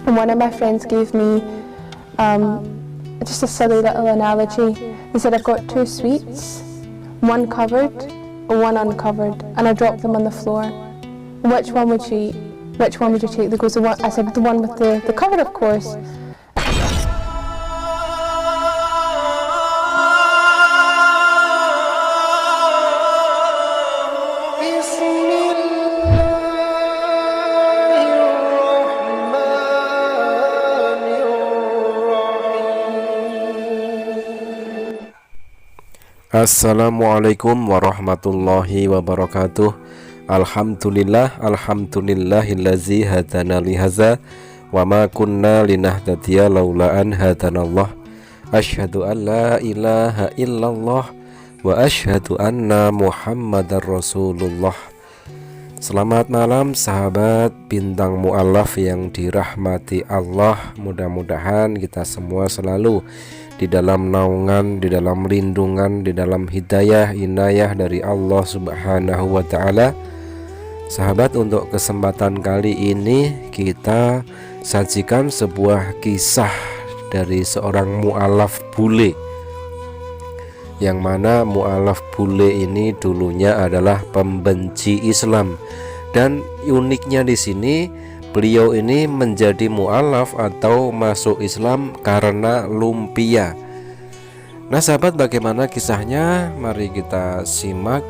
And one of my friends gave me just a silly little analogy. He said, I've got two sweets, one covered and one uncovered, and I dropped them on the floor. Which one would you eat? Which one would you take? He goes, the one. I said, the one with the cover, of course. Assalamualaikum warahmatullahi wabarakatuh. Alhamdulillahillazi hadana lihaza wa ma kunna linahtadiya laula an hadanallah. Asyhadu an la ilaha illallah wa asyhadu anna Muhammadar Rasulullah. Selamat malam sahabat bintang mu'alaf yang dirahmati Allah. Mudah-mudahan kita semua selalu di dalam naungan, di dalam lindungan, di dalam hidayah, inayah dari Allah Subhanahu wa ta'ala. Sahabat, untuk kesempatan kali ini kita sajikan sebuah kisah dari seorang mu'alaf bule, yang mana mu'alaf bule ini dulunya adalah pembenci Islam. Dan uniknya di sini, beliau ini menjadi mu'alaf atau masuk Islam karena lumpia. Nah sahabat, bagaimana kisahnya? Mari kita simak.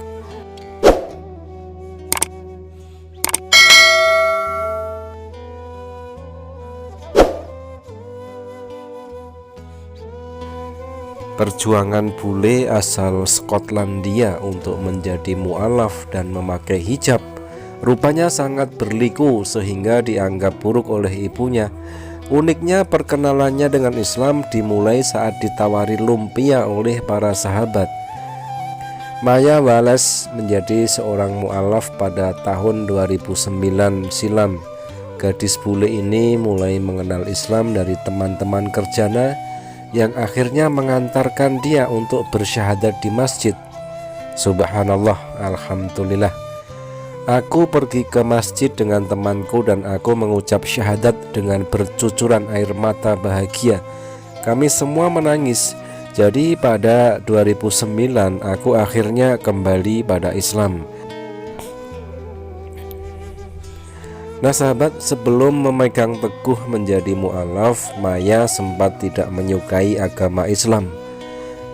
Perjuangan bule asal Skotlandia untuk menjadi mu'alaf dan memakai hijab rupanya sangat berliku sehingga dianggap buruk oleh ibunya. Uniknya perkenalannya dengan Islam dimulai saat ditawari lumpia oleh para sahabat. Maya Wallace menjadi seorang mu'alaf pada tahun 2009 silam. Gadis bule ini mulai mengenal Islam dari teman-teman kerjanya yang akhirnya mengantarkan dia untuk bersyahadat di masjid. Subhanallah, alhamdulillah. Aku pergi ke masjid dengan temanku dan aku mengucap syahadat dengan bercucuran air mata bahagia. Kami semua menangis. Jadi pada 2009 aku akhirnya kembali pada Islam. Nah sahabat, sebelum memegang teguh menjadi mu'alaf, Maya sempat tidak menyukai agama Islam.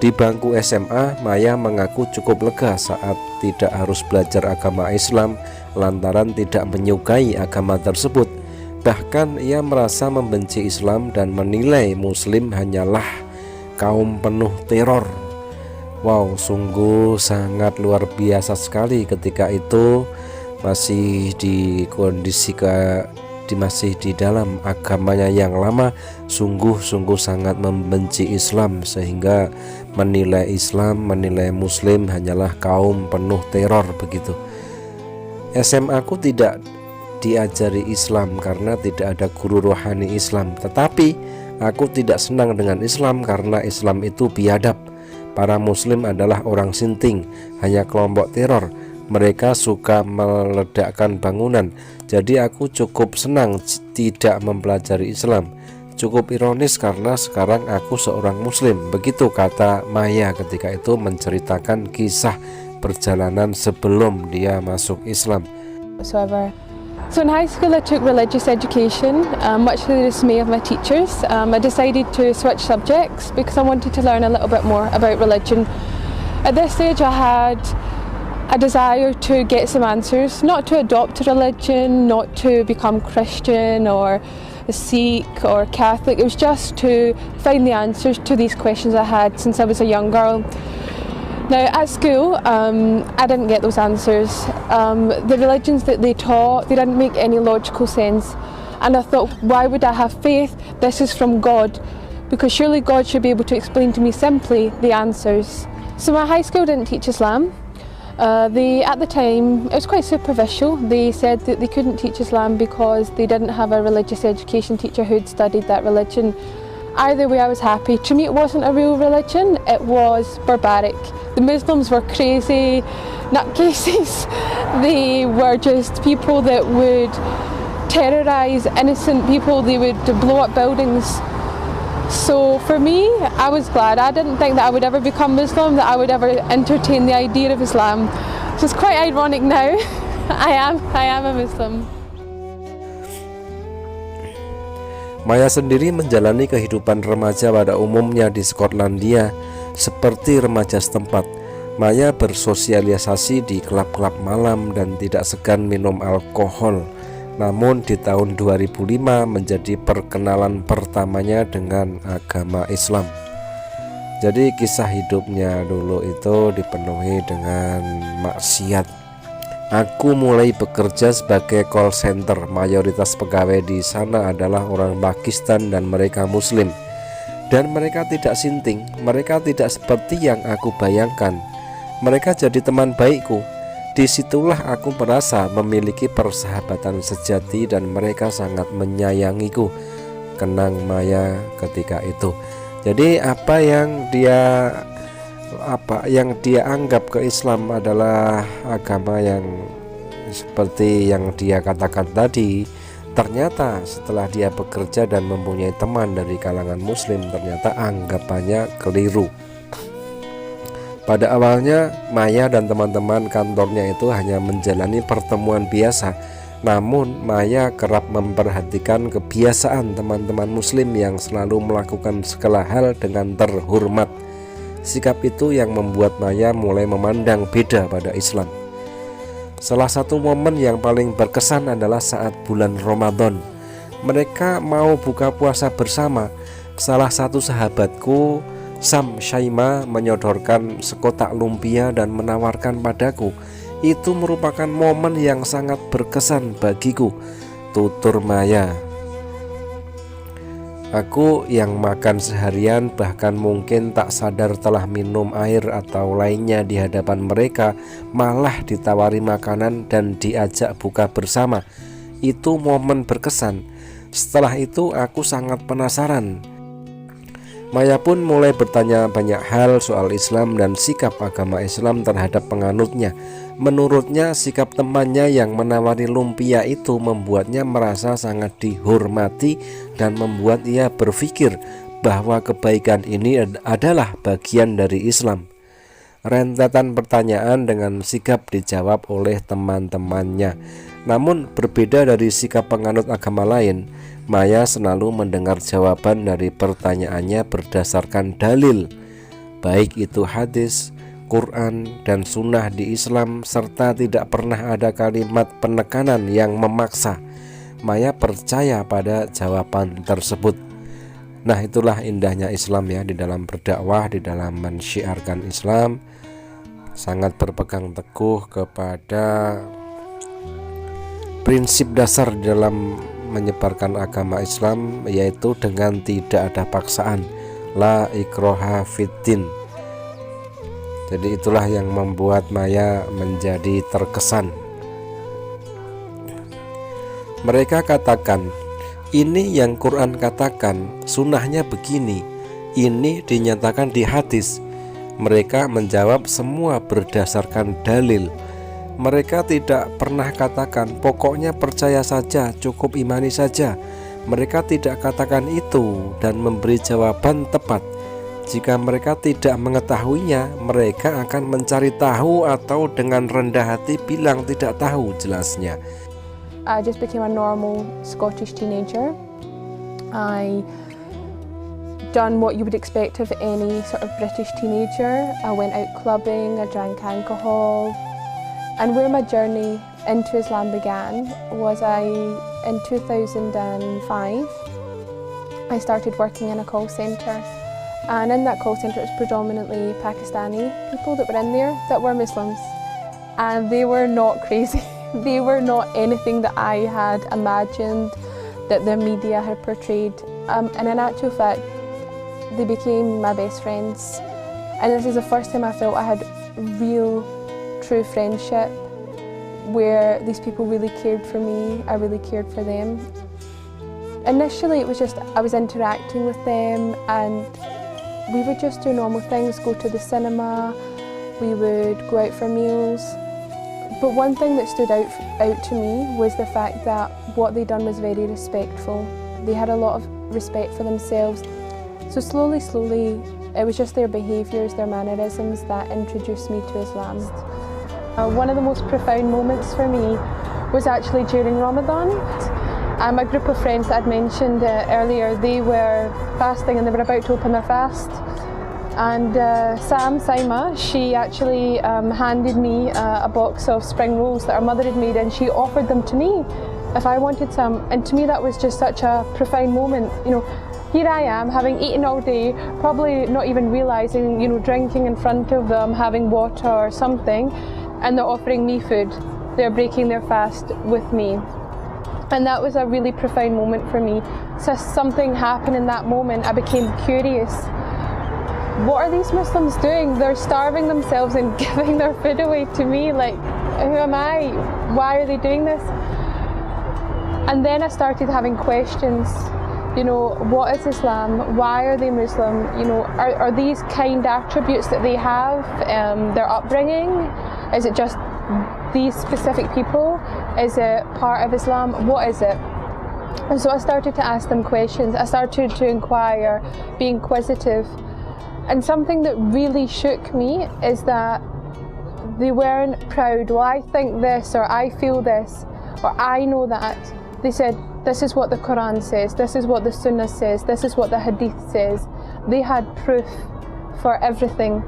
Di bangku SMA, Maya mengaku cukup lega saat tidak harus belajar agama Islam lantaran tidak menyukai agama tersebut. Bahkan ia merasa membenci Islam dan menilai Muslim hanyalah kaum penuh teror. Wow, sungguh sangat luar biasa sekali ketika itu. Masih di kondisi masih di dalam agamanya yang lama, sungguh-sungguh sangat membenci Islam sehingga menilai Islam, menilai Muslim hanyalah kaum penuh teror begitu. SMA aku tidak diajari Islam karena tidak ada guru rohani Islam, tetapi aku tidak senang dengan Islam karena Islam itu biadab. Para Muslim adalah orang sinting, hanya kelompok teror. Mereka suka meledakkan bangunan. Jadi aku cukup senang tidak mempelajari Islam. Cukup ironis karena sekarang aku seorang Muslim. Begitu kata Maya ketika itu menceritakan kisah perjalanan sebelum dia masuk Islam. So in high school I took religious education, much to the dismay of my teachers. I decided to switch subjects because I wanted to learn a little bit more about religion. At this stage I had a desire to get some answers, not to adopt a religion, not to become Christian or a Sikh or Catholic. It was just to find the answers to these questions I had since I was a young girl. Now at school, I didn't get those answers. The religions that they taught, they didn't make any logical sense. And I thought, why would I have faith? This is from God, because surely God should be able to explain to me simply the answers. So my high school didn't teach Islam. At the time, it was quite superficial. They said that they couldn't teach Islam because they didn't have a religious education teacher who'd studied that religion. Either way, I was happy. To me, it wasn't a real religion, it was barbaric. The Muslims were crazy nutcases. They were just people that would terrorise innocent people. They would blow up buildings. So for me, I was glad. I didn't think that I would ever become Muslim, that I would ever entertain the idea of Islam. So it's quite ironic now. I am a Muslim. Maya sendiri menjalani kehidupan remaja pada umumnya di Skotlandia seperti remaja setempat. Maya bersosialisasi di klub-klub malam dan tidak segan minum alkohol. Namun di tahun 2005 menjadi perkenalan pertamanya dengan agama Islam. Jadi kisah hidupnya dulu itu dipenuhi dengan maksiat. Aku mulai bekerja sebagai call center. Mayoritas pegawai di sana adalah orang Pakistan dan mereka Muslim. Dan mereka tidak sinting, mereka tidak seperti yang aku bayangkan. Mereka jadi teman baikku. Disitulah aku merasa memiliki persahabatan sejati dan mereka sangat menyayangiku, kenang Maya ketika itu. Jadi apa yang dia anggap ke Islam adalah agama yang seperti yang dia katakan tadi. Ternyata setelah dia bekerja dan mempunyai teman dari kalangan Muslim, ternyata anggapannya keliru. Pada awalnya Maya dan teman-teman kantornya itu hanya menjalani pertemuan biasa. Namun Maya kerap memperhatikan kebiasaan teman-teman Muslim yang selalu melakukan segala hal dengan terhormat. Sikap itu yang membuat Maya mulai memandang beda pada Islam. Salah satu momen yang paling berkesan adalah saat bulan Ramadan. Mereka mau buka puasa bersama. Salah satu sahabatku, Sam Shaima, menyodorkan sekotak lumpia dan menawarkan padaku. Itu merupakan momen yang sangat berkesan bagiku, tutur Maya. Aku yang makan seharian bahkan mungkin tak sadar telah minum air atau lainnya di hadapan mereka, malah ditawari makanan dan diajak buka bersama. Itu momen berkesan. Setelah itu aku sangat penasaran. Maya pun mulai bertanya banyak hal soal Islam dan sikap agama Islam terhadap penganutnya. Menurutnya sikap temannya yang menawari lumpia itu membuatnya merasa sangat dihormati dan membuat ia berpikir bahwa kebaikan ini adalah bagian dari Islam. Rentetan pertanyaan dengan sigap dijawab oleh teman-temannya. Namun berbeda dari sikap penganut agama lain, Maya selalu mendengar jawaban dari pertanyaannya berdasarkan dalil, baik itu hadis, Quran, dan sunnah di Islam, serta tidak pernah ada kalimat penekanan yang memaksa. Maya percaya pada jawaban tersebut. Nah, itulah indahnya Islam ya, di dalam berdakwah, di dalam mensyiarkan Islam, sangat berpegang teguh kepada prinsip dasar di dalam menyebarkan agama Islam, yaitu dengan tidak ada paksaan, la ikraha fiddin. Jadi itulah yang membuat Maya menjadi terkesan. Mereka katakan, ini yang Quran katakan, sunnahnya begini, ini dinyatakan di hadis. Mereka menjawab semua berdasarkan dalil. Mereka tidak pernah katakan pokoknya percaya saja, cukup imani saja. Mereka tidak katakan itu dan memberi jawaban tepat. Jika mereka tidak mengetahuinya, mereka akan mencari tahu atau dengan rendah hati bilang tidak tahu, jelasnya. I just became a normal Scottish teenager. I done what you would expect of any sort of British teenager. I went out clubbing, I drank alcohol. And where my journey into Islam began was in 2005, I started working in a call centre. And in that call centre it was predominantly Pakistani people that were in there that were Muslims. And they were not crazy. They were not anything that I had imagined that the media had portrayed. And in actual fact, they became my best friends. And this is the first time I felt I had real, true friendship, where these people really cared for me, I really cared for them. Initially it was just, I was interacting with them and we would just do normal things, go to the cinema, we would go out for meals. But one thing that stood out to me was the fact that what they done was very respectful. They had a lot of respect for themselves. So slowly, it was just their behaviours, their mannerisms that introduced me to Islam. One of the most profound moments for me was actually during Ramadan. A group of friends that I'd mentioned earlier, they were fasting and they were about to open their fast. And Saima, she actually handed me a box of spring rolls that her mother had made, and she offered them to me if I wanted some. And to me that was just such a profound moment. You know, here I am having eaten all day, probably not even realising, you know, drinking in front of them, having water or something, and they're offering me food. They're breaking their fast with me. And that was a really profound moment for me. So something happened in that moment. I became curious. What are these Muslims doing? They're starving themselves and giving their food away to me. Like, who am I? Why are they doing this? And then I started having questions. You know, what is Islam? Why are they Muslim? You know, are these kind attributes that they have, their upbringing? Is it just these specific people? Is it part of Islam? What is it? And so I started to ask them questions. I started to inquire, be inquisitive. And something that really shook me is that they weren't proud. Well, I think this, or I feel this, or I know that. They said, this is what the Quran says, this is what the Sunnah says, this is what the Hadith says. They had proof for everything.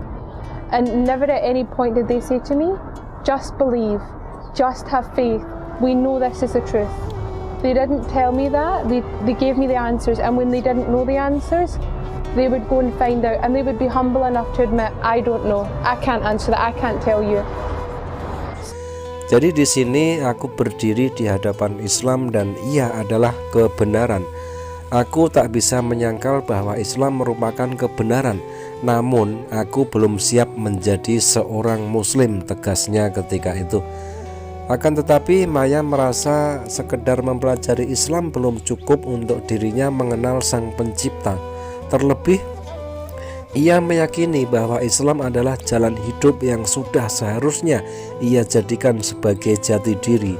And never at any point did they say to me, just believe, just have faith, we know this is the truth. They didn't tell me that, they gave me the answers, and when they didn't know the answers, they would go and find out, and they would be humble enough to admit, I don't know, I can't answer that, I can't tell you. Jadi di sini aku berdiri di hadapan Islam dan ia adalah kebenaran. Aku tak bisa menyangkal bahwa Islam merupakan kebenaran, namun aku belum siap menjadi seorang Muslim, tegasnya ketika itu. Akan tetapi Maya merasa sekedar mempelajari Islam belum cukup untuk dirinya mengenal Sang Pencipta. Terlebih, ia meyakini bahwa Islam adalah jalan hidup yang sudah seharusnya ia jadikan sebagai jati diri.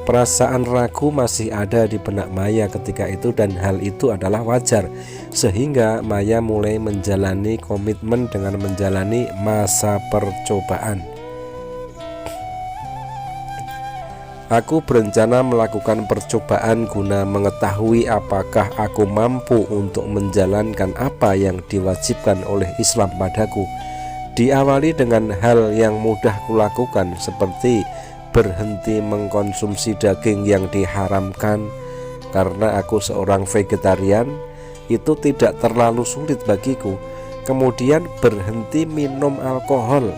Perasaan ragu masih ada di benak Maya ketika itu, dan hal itu adalah wajar. Sehingga Maya mulai menjalani komitmen dengan menjalani masa percobaan. Aku berencana melakukan percobaan guna mengetahui apakah aku mampu untuk menjalankan apa yang diwajibkan oleh Islam padaku. Diawali dengan hal yang mudah kulakukan, seperti berhenti mengkonsumsi daging yang diharamkan. Karena aku seorang vegetarian, itu tidak terlalu sulit bagiku. Kemudian berhenti minum alkohol,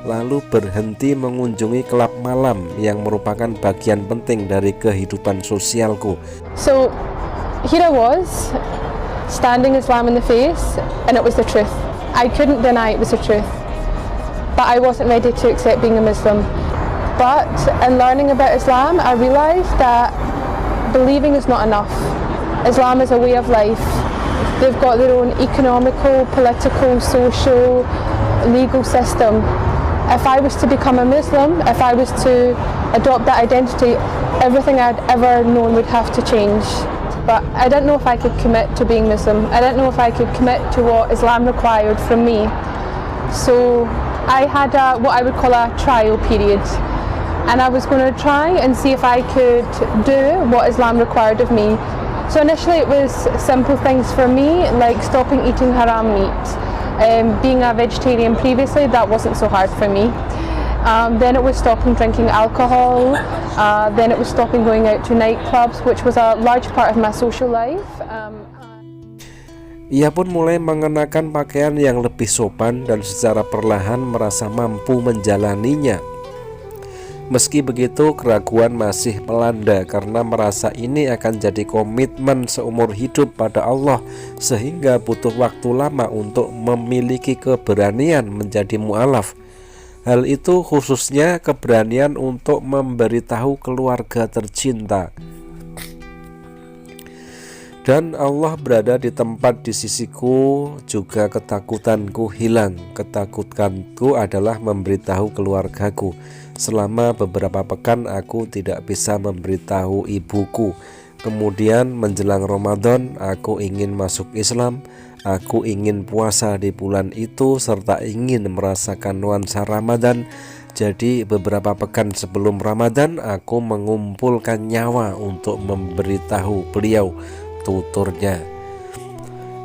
lalu berhenti mengunjungi klub malam yang merupakan bagian penting dari kehidupan sosialku. So here I was, standing Islam in the face, and it was the truth. I couldn't deny it was the truth, but I wasn't ready to accept being a Muslim. But in learning about Islam, I realised that believing is not enough. Islam is a way of life. They've got their own economical, political, social, legal system. If I was to become a Muslim, if I was to adopt that identity, everything I'd ever known would have to change. But I didn't know if I could commit to being Muslim. I didn't know if I could commit to what Islam required from me. So I had what I would call a trial period. And I was going to try and see if I could do what Islam required of me. So initially it was simple things for me, like stopping eating haram meat. Being a vegetarian previously, that wasn't so hard for me. Then it was stopping drinking alcohol. Then it was stopping going out to nightclubs, which was a large part of my social life. Ia pun mulai mengenakan pakaian yang lebih sopan dan secara perlahan merasa mampu menjalaninya. Meski begitu, keraguan masih melanda karena merasa ini akan jadi komitmen seumur hidup pada Allah, sehingga butuh waktu lama untuk memiliki keberanian menjadi mu'alaf. Hal itu khususnya keberanian untuk memberitahu keluarga tercinta. Dan Allah berada di tempat di sisiku, juga ketakutanku hilang. Ketakutanku adalah memberitahu keluargaku. Selama beberapa pekan aku tidak bisa memberitahu ibuku. Kemudian menjelang Ramadan aku ingin masuk Islam. Aku ingin puasa di bulan itu serta ingin merasakan nuansa Ramadan. Jadi beberapa pekan sebelum Ramadan aku mengumpulkan nyawa untuk memberitahu beliau, tuturnya.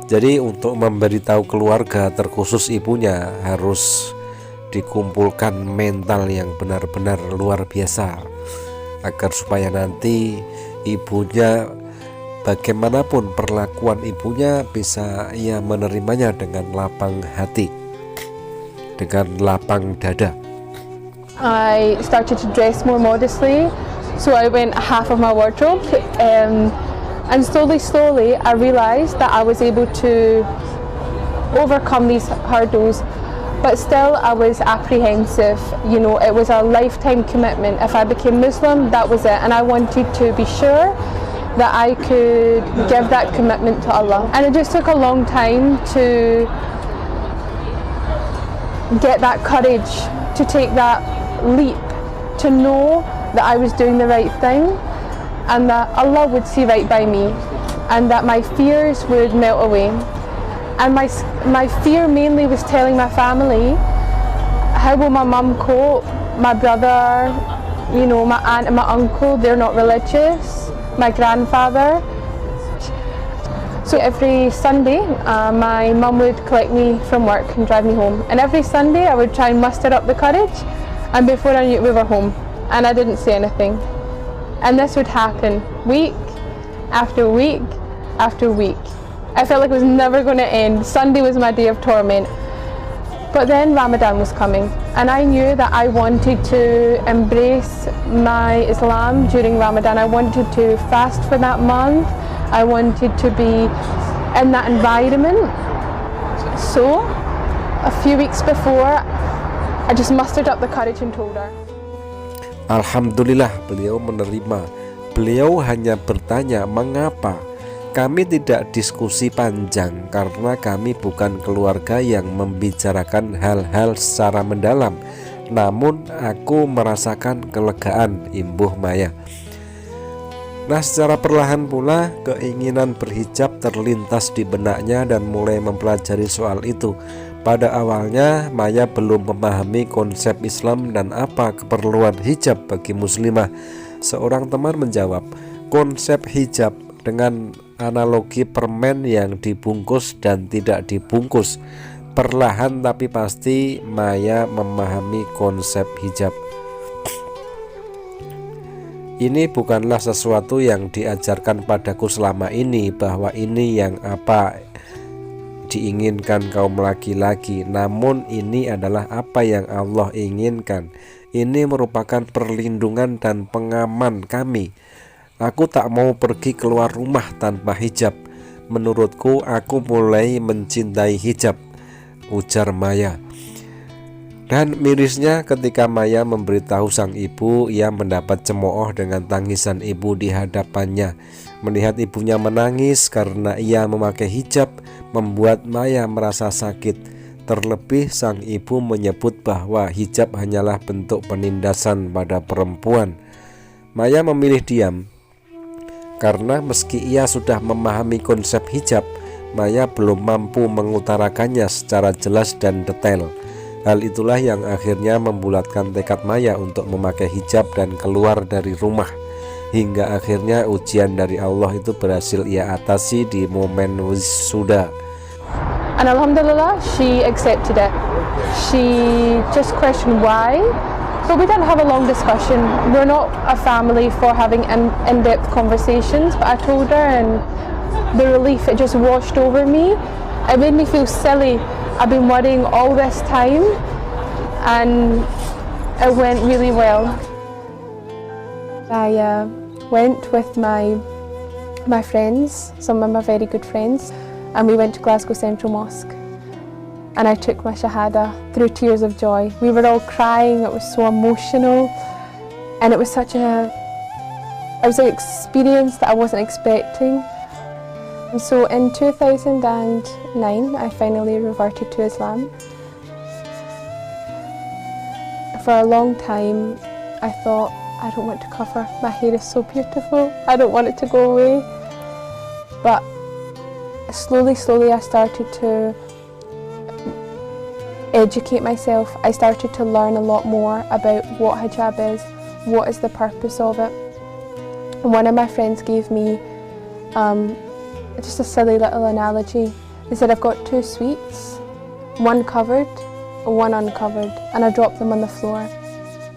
Jadi untuk memberitahu keluarga, terkhusus ibunya, harus dikumpulkan mental yang benar-benar luar biasa, agar supaya nanti ibunya, bagaimanapun perlakuan ibunya, bisa ia menerimanya dengan lapang hati, dengan lapang dada. I started to dress more modestly, so I went half of my wardrobe, and slowly I realized that I was able to overcome these hurdles. But still I was apprehensive, it was a lifetime commitment. If I became Muslim, that was it, and I wanted to be sure that I could give that commitment to Allah. And it just took a long time to get that courage, to take that leap, to know that I was doing the right thing and that Allah would see right by me and that my fears would melt away. And my fear mainly was telling my family, how will my mum cope, my brother, my aunt and my uncle, they're not religious, my grandfather. So every Sunday my mum would collect me from work and drive me home, and every Sunday I would try and muster up the courage, and before I knew it we were home and I didn't say anything. And this would happen week after week after week. I felt like it was never going to end. Sunday was my day of torment. But then Ramadan was coming, and I knew that I wanted to embrace my Islam during Ramadan. I wanted to fast for that month. I wanted to be in that environment. So, a few weeks before, I just mustered up the courage and told her. Alhamdulillah, beliau menerima. Beliau hanya bertanya, mengapa? Kami tidak diskusi panjang karena kami bukan keluarga yang membicarakan hal-hal secara mendalam. Namun aku merasakan kelegaan, imbuh Maya. Nah, secara perlahan pula keinginan berhijab terlintas di benaknya dan mulai mempelajari soal itu. Pada awalnya Maya belum memahami konsep Islam dan apa keperluan hijab bagi muslimah. Seorang teman menjawab, konsep hijab dengan analogi permen yang dibungkus dan tidak dibungkus. Perlahan tapi pasti Maya memahami konsep hijab. Ini bukanlah sesuatu yang diajarkan padaku selama ini, bahwa ini yang apa diinginkan kaum laki-laki, namun ini adalah apa yang Allah inginkan. Ini merupakan perlindungan dan pengaman kami. Aku tak mau pergi keluar rumah tanpa hijab. Menurutku aku mulai mencintai hijab, ujar Maya. Dan mirisnya ketika Maya memberitahu sang ibu, ia mendapat cemooh dengan tangisan ibu di hadapannya. Melihat ibunya menangis karena ia memakai hijab membuat Maya merasa sakit. Terlebih sang ibu menyebut bahwa hijab hanyalah bentuk penindasan pada perempuan. Maya memilih diam karena meski ia sudah memahami konsep hijab, Maya belum mampu mengutarakannya secara jelas dan detail. Hal itulah yang akhirnya membulatkan tekad Maya untuk memakai hijab dan keluar dari rumah. Hingga akhirnya ujian dari Allah itu berhasil ia atasi di momen wisuda. And Alhamdulillah, she accepted it. She just questioned why, but we didn't have a long discussion. We're not a family for having in-depth conversations, but I told her, and the relief, it just washed over me. It made me feel silly. I've been worrying all this time, and it went really well. I went with my friends, some of my very good friends, and we went to Glasgow Central Mosque, and I took my Shahada through tears of joy. We were all crying, it was so emotional, and it was an experience that I wasn't expecting. And so in 2009 I finally reverted to Islam. For a long time, I thought, I don't want to cover. My hair is so beautiful. I don't want it to go away. But slowly, I started to educate myself. I started to learn a lot more about what hijab is, what is the purpose of it. And one of my friends gave me just a silly little analogy. They said, I've got 2 sweets, one covered, one uncovered, and I dropped them on the floor.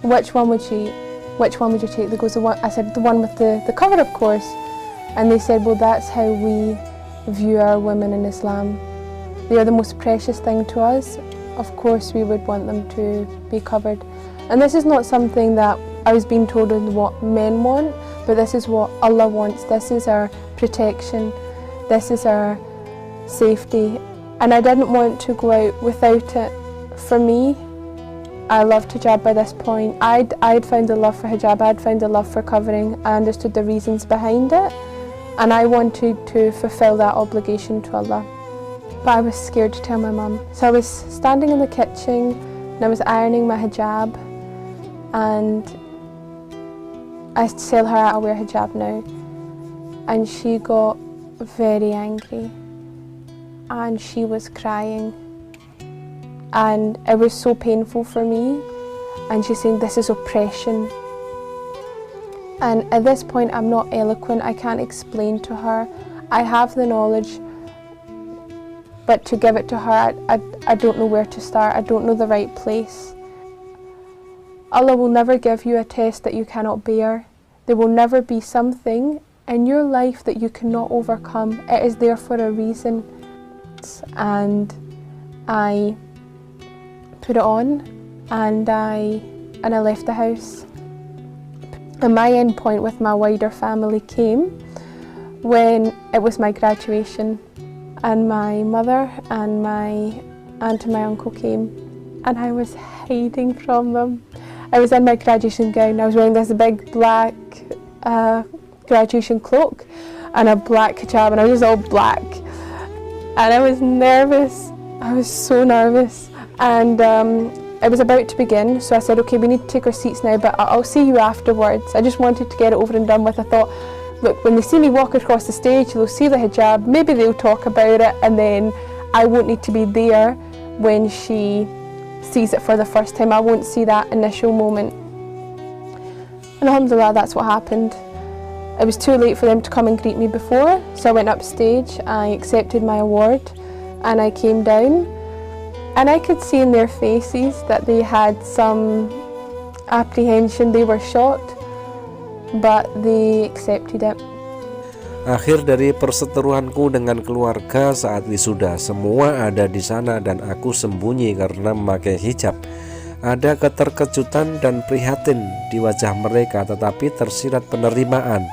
Which one would you eat? Which one would you take? They goes, I said, the one with the cover, of course. And they said, well, that's how we view our women in Islam. They are the most precious thing to us. Of course we would want them to be covered. And this is not something that I was being told is what men want, but this is what Allah wants. This is our protection. This is our safety. And I didn't want to go out without it. For me, I loved hijab by this point. I'd found a love for hijab, I'd found a love for covering. I understood the reasons behind it, and I wanted to fulfill that obligation to Allah. But I was scared to tell my mum. So I was standing in the kitchen and I was ironing my hijab, and I tell her I'll wear hijab now. And she got very angry and she was crying. And it was so painful for me, and she's saying this is oppression. And at this point I'm not eloquent, I can't explain to her. I have the knowledge, but to give it to her, I don't know where to start, I don't know the right place. Allah will never give you a test that you cannot bear. There will never be something in your life that you cannot overcome. It is there for a reason. And I put it on, and I left the house. And my end point with my wider family came when it was my graduation, and my mother and my aunt and my uncle came, and I was hiding from them. I was in my graduation gown. I was wearing this big black graduation cloak and a black hijab, and I was all black, and I was nervous. I was so nervous. And it was about to begin, so I said, okay, we need to take our seats now, but I'll see you afterwards. I just wanted to get it over and done with. I thought, look, when they see me walk across the stage, they'll see the hijab, maybe they'll talk about it, and then I won't need to be there when she sees it for the first time. I won't see that initial moment. And alhamdulillah, that's what happened. It was too late for them to come and greet me before, so I went upstage, I accepted my award, and I came down. And I could see in their faces that they had some apprehension, they were shocked, but they accepted it. Akhir dari perseteruanku dengan keluarga saat wisuda, semua ada di sana dan aku sembunyi karena memakai hijab. Ada keterkejutan dan prihatin di wajah mereka, tetapi tersirat penerimaan.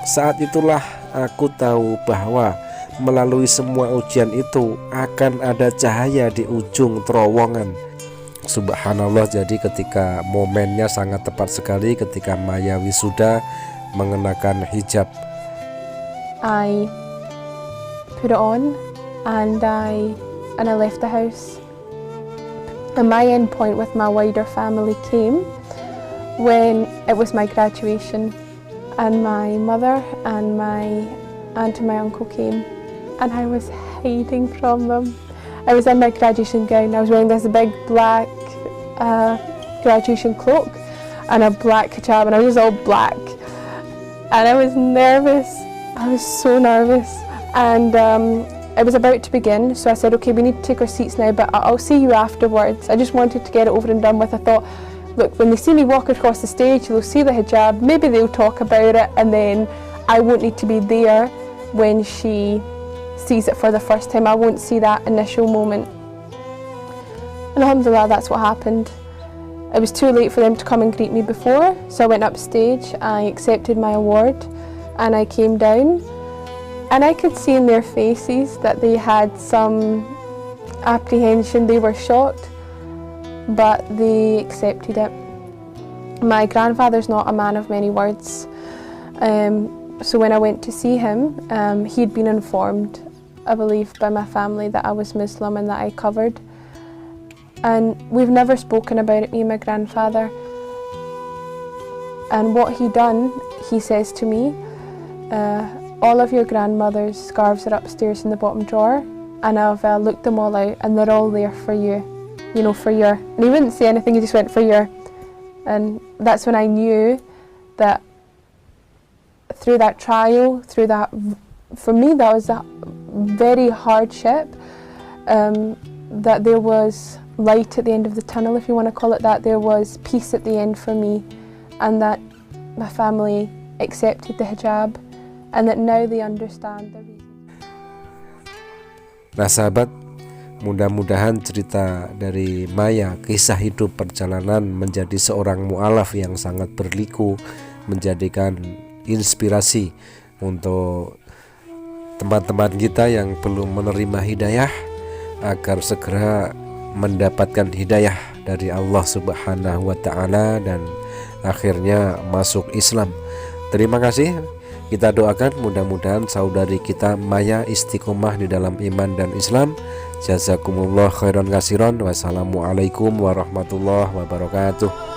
Saat itulah aku tahu bahwa melalui semua ujian itu akan ada cahaya di ujung terowongan. Subhanallah, jadi ketika momennya sangat tepat sekali ketika Maya wisuda mengenakan hijab. I put it on, and I left the house. And my end point with my wider family came when it was my graduation, and my mother and my aunt and my uncle came, and I was hiding from them. I was in my graduation gown. I was wearing this big black graduation cloak and a black hijab, and I was all black. And I was nervous. I was so nervous. And it was about to begin, so I said, okay, we need to take our seats now, but I'll see you afterwards. I just wanted to get it over and done with. I thought, look, when they see me walk across the stage, they'll see the hijab, maybe they'll talk about it, and then I won't need to be there when she sees it for the first time. I won't see that initial moment. And alhamdulillah, that's what happened. It was too late for them to come and greet me before, so I went upstage, I accepted my award, and I came down. And I could see in their faces that they had some apprehension, they were shocked, but they accepted it. My grandfather's not a man of many words, so when I went to see him, he'd been informed, I believe, by my family that I was Muslim and that I covered. and we've never spoken about it, me and my grandfather. And what he done, he says to me, all of your grandmother's scarves are upstairs in the bottom drawer, and I've looked them all out, and they're all there for you, you know, for your. And he wouldn't say anything, he just went, for your. And that's when I knew that through that trial, through that, for me that was a very hardship, that there was light at the end of the tunnel, if you want to call it that. There was peace at the end for me, and that my family accepted the hijab, and that now they understand the reason. Nah sahabat, mudah-mudahan cerita dari Maya, kisah hidup perjalanan menjadi seorang mu'alaf yang sangat berliku, menjadikan inspirasi untuk teman-teman kita yang belum menerima hidayah, agar segera mendapatkan hidayah dari Allah Subhanahu wa Ta'ala dan akhirnya masuk Islam. Terima kasih. Kita doakan mudah-mudahan saudari kita Maya istiqomah di dalam iman dan Islam. Jazakumullah khairan katsiran. Wassalamualaikum warahmatullahi wabarakatuh.